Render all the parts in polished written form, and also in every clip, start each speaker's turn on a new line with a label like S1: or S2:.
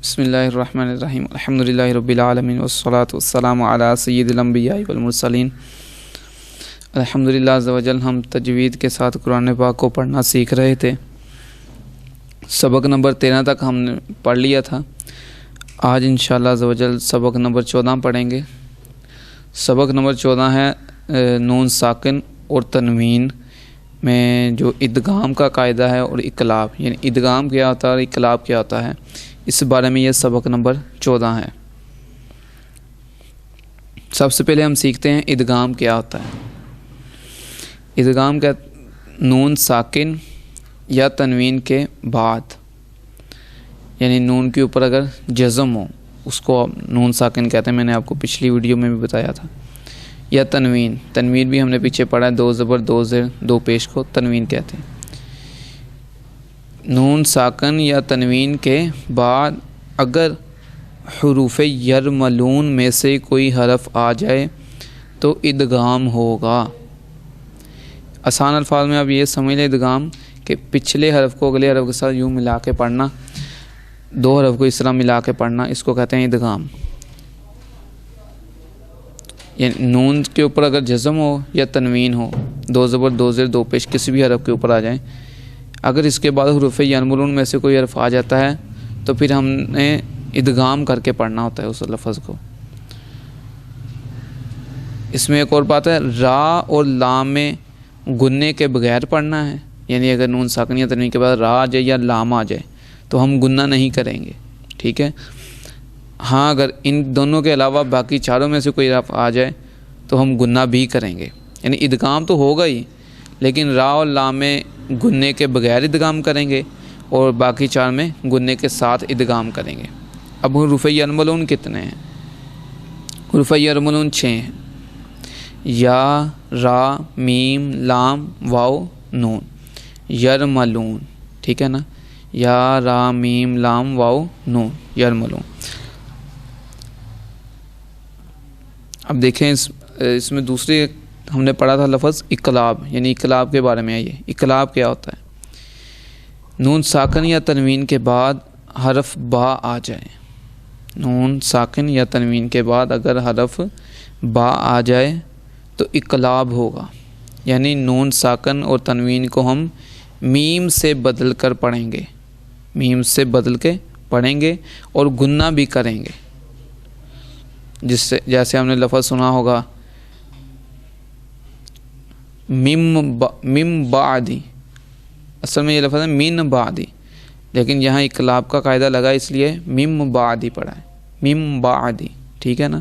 S1: بسم اللہ الرحمن الرحیم الحمدللہ رب العالمین والصلاة والسلام علی سید الانبیاء والمرسلین۔ الحمدللہ عز و جل ہم تجوید کے ساتھ قرآن پاک کو پڑھنا سیکھ رہے تھے۔ سبق نمبر 13 تک ہم نے پڑھ لیا تھا۔ آج انشاءاللہ عز و جل سبق نمبر 14 پڑھیں گے۔ سبق نمبر 14 ہے نون ساکن اور تنوین میں جو ادغام کا قاعدہ ہے اور اقلاب، یعنی ادغام کیا ہوتا ہے اور اقلاب کیا ہوتا ہے، اس بارے میں یہ سبق نمبر 14 ہے۔ سب سے پہلے ہم سیکھتے ہیں ادغام کیا ہوتا ہے۔ ادغام کا نون ساکن یا تنوین کے بعد، یعنی نون کے اوپر اگر جزم ہو اس کو نون ساکن کہتے ہیں، میں نے آپ کو پچھلی ویڈیو میں بھی بتایا تھا۔ یا تنوین بھی ہم نے پیچھے پڑھا ہے، 2 زبر 2 زیر 2 پیش کو تنوین کہتے ہیں۔ نون ساکن یا تنوین کے بعد اگر حروف یرملون میں سے کوئی حرف آ جائے تو ادغام ہوگا۔ آسان الفاظ میں آپ یہ سمجھ لیں ادغام کہ پچھلے حرف کو اگلے حرف کے ساتھ یوں ملا کے پڑھنا، 2 حرف کو اس طرح ملا کے پڑھنا، اس کو کہتے ہیں ادغام۔ یعنی نون کے اوپر اگر جزم ہو یا تنوین ہو، 2 زبر 2 زیر 2 پیش کسی بھی حرف کے اوپر آ جائیں، اگر اس کے بعد حروف یرملون میں سے کوئی حرف آ جاتا ہے تو پھر ہم نے ادغام کر کے پڑھنا ہوتا ہے اس لفظ کو۔ اس میں ایک اور بات ہے، را اور لام میں گننے کے بغیر پڑھنا ہے۔ یعنی اگر نون ساکن یا تنوین کے بعد را آ جائے یا لام آ جائے تو ہم گننا نہیں کریں گے، ٹھیک ہے۔ ہاں اگر ان دونوں کے علاوہ باقی چاروں میں سے کوئی حرف آ جائے تو ہم گننا بھی کریں گے۔ یعنی ادغام تو ہوگا ہی، لیکن را اور لام میں گننے کے بغیر ادغام کریں گے اور باقی 4 میں گننے کے ساتھ ادغام کریں گے۔ اب حروف یرملون کتنے ہیں؟ حروف یرملون 6 ہیں، یا، را، میم، لام، واو، نون، یرملون، ٹھیک ہے نا، یا، را، میم، لام، واو، نون، یرملون۔ اب دیکھیں اس میں دوسری ہم نے پڑھا تھا لفظ اقلاب، یعنی اقلاب کے بارے میں ہے۔ یہ اقلاب کیا ہوتا ہے؟ نون ساکن یا تنوین کے بعد حرف با آ جائے، نون ساکن یا تنوین کے بعد اگر حرف با آ جائے تو اقلاب ہوگا۔ یعنی نون ساکن اور تنوین کو ہم میم سے بدل کر پڑھیں گے، میم سے بدل کے پڑھیں گے اور گننا بھی کریں گے، جیسے ہم نے لفظ سنا ہوگا مم بعدی، اصل میں یہ لفظ ہے من بعدی، لیکن یہاں اقلاب کا قاعدہ لگا اس لیے مم بعدی پڑھا ہے، مم بعدی، ٹھیک ہے نا۔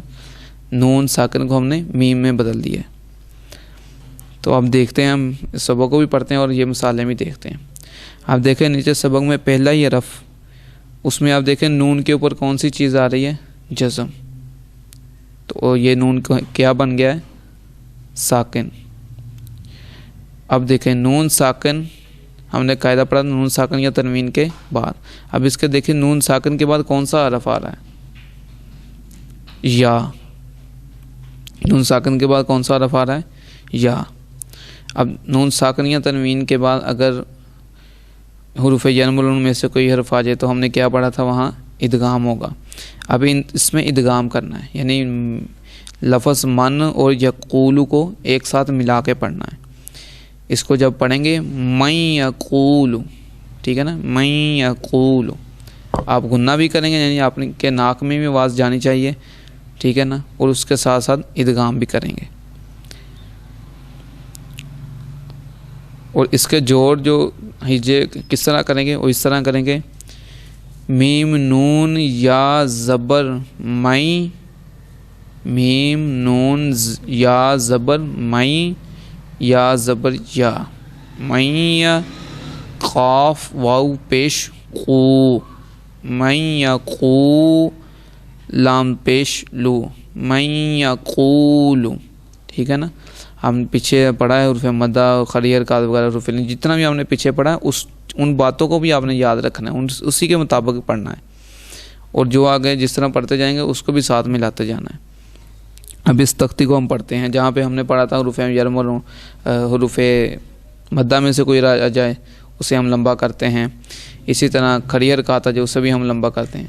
S1: نون ساکن کو ہم نے میم میں بدل دیا ہے۔ تو اب دیکھتے ہیں، ہم اس سبق کو بھی پڑھتے ہیں اور یہ مثالیں بھی دیکھتے ہیں۔ آپ دیکھیں نیچے سبق میں پہلا ہی حرف، اس میں آپ دیکھیں نون کے اوپر کون سی چیز آ رہی ہے؟ جزم۔ تو یہ نون کیا بن گیا ہے؟ ساکن۔ اب دیکھیں نون ساکن، ہم نے قاعدہ پڑھا نون ساکن یا تنوین کے بعد۔ اب اس کے دیکھیں نون ساکن کے بعد کون سا حرف آ رہا ہے؟ یا۔ نون ساکن کے بعد کون سا حرف آ رہا ہے؟ یا۔ اب نون ساکن یا تنوین کے بعد اگر حروف یرملون میں سے کوئی حرف آ جائے تو ہم نے کیا پڑھا تھا؟ وہاں ادغام ہوگا۔ اب اس میں ادغام کرنا ہے، یعنی لفظ من اور یقولو کو ایک ساتھ ملا کے پڑھنا ہے۔ اس کو جب پڑھیں گے من یقولو، ٹھیک ہے نا، من یقولو، آپ گننا بھی کریں گے، یعنی آپ کے ناک میں بھی آواز جانی چاہیے، ٹھیک ہے نا، اور اس کے ساتھ ساتھ ادغام بھی کریں گے۔ اور اس کے جوڑ جو ہجے کس طرح کریں گے؟ وہ اس طرح کریں گے، میم نون یا زبر مئی، میم نون یا زبر مئی، یا زبر یا، مئی، قاف واو پیش قو، مئی یا قو، لام پیش لو، مئی یا قولو، ٹھیک ہے نا۔ ہم پیچھے پڑھا ہے حروف مدہ، خریر کا وغیرہ حروف، جتنا بھی ہم نے پیچھے پڑھا ہے ان باتوں کو بھی آپ نے یاد رکھنا ہے، اسی کے مطابق پڑھنا ہے، اور جو آگے جس طرح پڑھتے جائیں گے اس کو بھی ساتھ ملاتے جانا ہے۔ اب اس تختی کو ہم پڑھتے ہیں، جہاں پہ ہم نے پڑھا تھا حروف یرملون، حروف مدہ میں سے کوئی آ جائے اسے ہم لمبا کرتے ہیں۔ اسی طرح کھڑی حرکات ہے جو اسے بھی ہم لمبا کرتے ہیں۔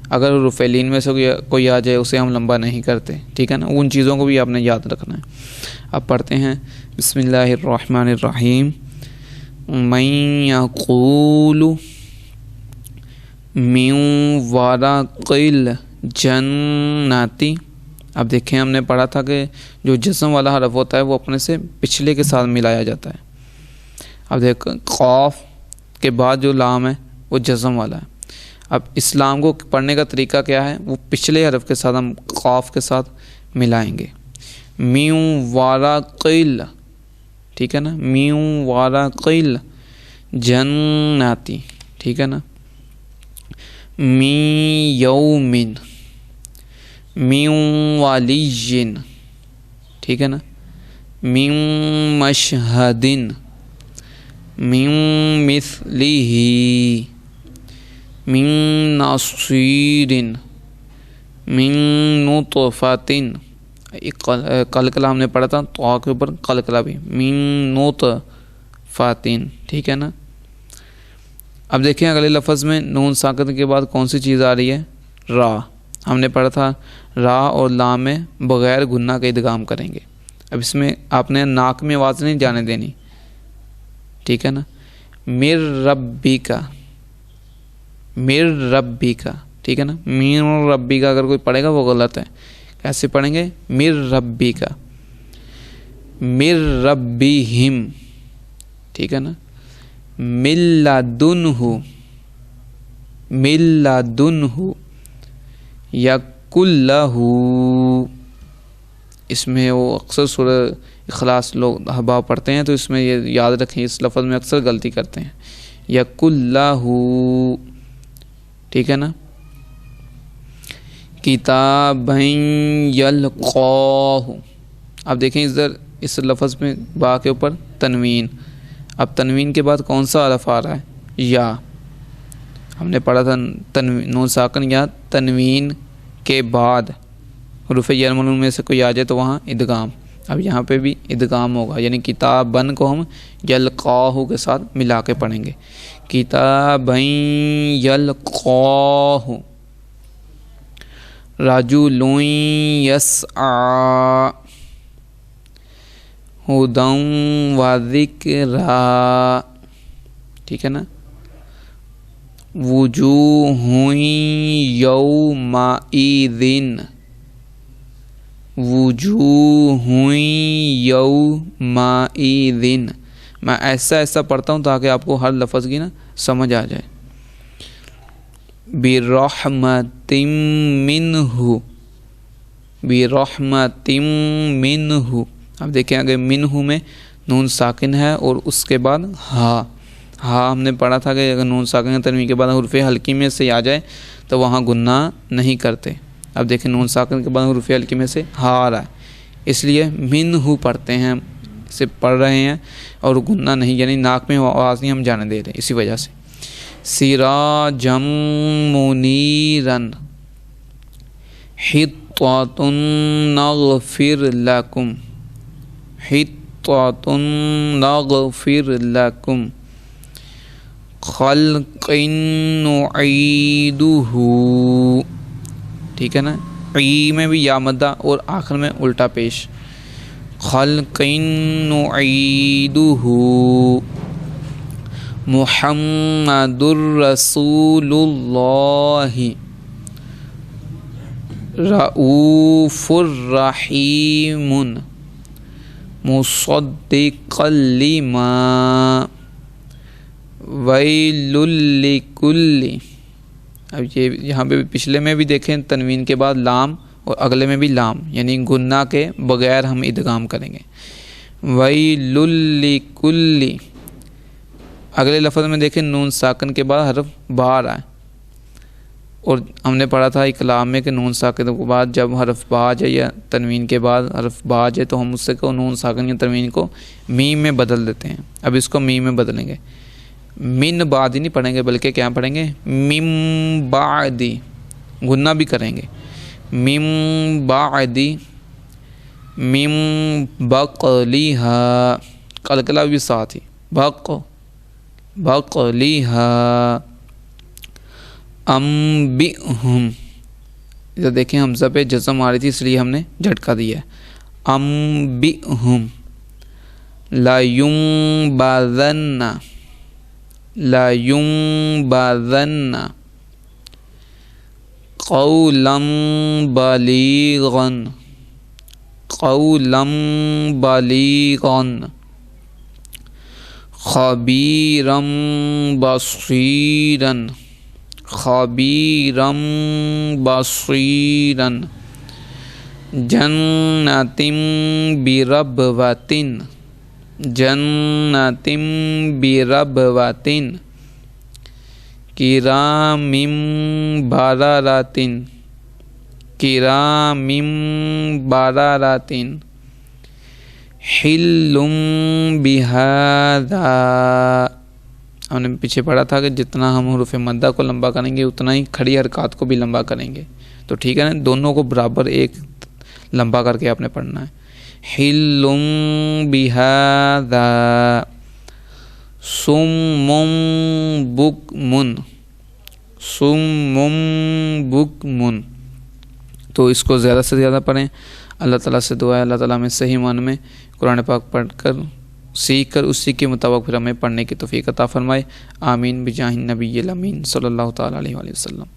S1: اگر حروف لین میں سے کوئی آ جائے اسے ہم لمبا نہیں کرتے، ٹھیک ہے نا، ان چیزوں کو بھی آپ نے یاد رکھنا ہے۔ اب پڑھتے ہیں بسم اللہ الرحمن الرحیم۔ من یقول من ورق الجنۃ۔ اب دیکھیں ہم نے پڑھا تھا کہ جو جزم والا حرف ہوتا ہے وہ اپنے سے پچھلے کے ساتھ ملایا جاتا ہے۔ اب دیکھیں قاف کے بعد جو لام ہے وہ جزم والا ہے۔ اب اس لام کو پڑھنے کا طریقہ کیا ہے؟ وہ پچھلے حرف کے ساتھ ہم قاف کے ساتھ ملائیں گے۔ من ورق ال، ٹھیک ہے نا، من ورق الجنۃ، ٹھیک ہے نا، من یوم، من ولی، ٹھیک ہے نا، من مشہد، من مثلہ، من نصیر، من نطفۃ، قلقلہ ہم نے پڑھا تھا تو کے اوپر قلقلہ بھی، من نطفۃ، ٹھیک ہے نا۔ اب دیکھیں اگلے لفظ میں نون ساکن کے بعد کون سی چیز آ رہی ہے؟ را۔ ہم نے پڑھا تھا را اور لام میں بغیر گنہ کے ادغام کریں گے۔ اب اس میں آپ نے ناک میں آواز نہیں جانے دینی، ٹھیک ہے نا۔ مر ربی کا، مر ربی کا، ٹھیک ہے نا، مر ربی کا اگر کوئی پڑھے گا وہ غلط ہے۔ کیسے پڑھیں گے؟ مر ربی کا، مر ربیہم، ٹھیک ہے نا، من لدنہ، من لدنہ، یکل لہ۔ اس میں وہ اکثر سورہ اخلاص لوگ احباب پڑھتے ہیں تو اس میں یہ یاد رکھیں، اس لفظ میں اکثر غلطی کرتے ہیں، یکل لہ، ٹھیک ہے نا۔ کتابًا یلقاہ۔ اب دیکھیں ادھر اس لفظ میں با کے اوپر تنوین۔ اب تنوین کے بعد کون سا حرف آ رہا ہے؟ یا۔ ہم نے پڑھا تھا نون ساکن یا تنوین کے بعد حروف یرملون میں سے کوئی آ جائے تو وہاں ادغام۔ اب یہاں پہ بھی ادغام ہوگا، یعنی کتابن کو ہم یلقاہ کے ساتھ ملا کے پڑھیں گے، کتابن یلقاہ۔ رجل یسعی، ہدی و ذکری، ٹھیک ہے نا۔ وجوہ یومئذ، وجوہ یومئذ۔ میں ایسا ایسا پڑھتا ہوں تاکہ آپ کو ہر لفظ کی نا سمجھ آ جائے۔ برحمت منہ، برحمت منہ۔ اب دیکھیں اگر منہ میں نون ساکن ہے اور اس کے بعد ہا، ہاں ہم نے پڑھا تھا کہ اگر نون ساکن تنوین کے بعد حروف حلقی میں سے آ جائے تو وہاں گنہ نہیں کرتے۔ اب دیکھیں نون ساکن کے بعد حروف حلقی میں سے ہا آ رہا ہے، اس لیے منہ پڑھتے ہیں، اسے پڑھ رہے ہیں اور گنہ نہیں، یعنی ناک میں آواز نہیں ہم جانے دے رہے، اسی وجہ سے۔ سراجا منیرا، حطۃ نغفر لکم، حطۃ نغفر لکم، خلق نعیدہ، ٹھیک ہے نا، عی میں بھی یا مدہ اور آخر میں الٹا پیش، خلق نعیدہ، محمد رسول اللہ، رؤوف الرحیم، مصدقا لما، ویل لکل۔ اب یہ یہاں پہ پچھلے میں بھی دیکھیں تنوین کے بعد لام اور اگلے میں بھی لام، یعنی گنہ کے بغیر ہم ادغام کریں گے، ویل لکل۔ اگلے لفظ میں دیکھیں نون ساکن کے بعد حرف با آ رہا ہے، اور ہم نے پڑھا تھا اقلام میں کہ نون ساکن کے بعد جب حرف با آ جائے یا تنوین کے بعد حرف با آ جائے تو ہم اس سے کو نون ساکن یا تنوین کو میم میں بدل دیتے ہیں۔ اب اس کو میم میں بدلیں گے، من بعد ہی نہیں پڑھیں گے بلکہ کیا پڑھیں گے؟ مم بعدی، گنہ بھی کریں گے، مم بعدی، مم بقلیہا، قلقلہ بھی ساتھ ہی، بقلیہا، انبئہم، ادھر دیکھیں حمزہ پہ جزم آ رہی تھی اس لیے ہم نے جھٹکا دیا ہے. انبئہم لینبذن لینبذن قولا بلیغا قولا بلیغا خبیرا بصیرا خبیرا بصیرا جنت بربوۃ جنت بربوۃ کرام بررۃ کرام بررۃ حل بہذا. ہم نے پیچھے پڑھا تھا کہ جتنا ہم حروف مدہ کو لمبا کریں گے اتنا ہی کھڑی حرکات کو بھی لمبا کریں گے. تو ٹھیک ہے نا, دونوں کو برابر ایک لمبا کر کے آپ نے پڑھنا ہے. حل بہذا صم بکم صم بکم. تو اس کو زیادہ سے زیادہ پڑھیں. اللہ تعالیٰ سے دعا ہے اللہ تعالیٰ ہمیں صحیح معنی میں قرآن پاک پڑھ کر سیکھ کر اسی کے مطابق پھر ہمیں پڑھنے کی توفیق عطا فرمائے. آمین بجاہ النبی الامین صلی اللہ تعالیٰ علیہ وآلہ وسلم.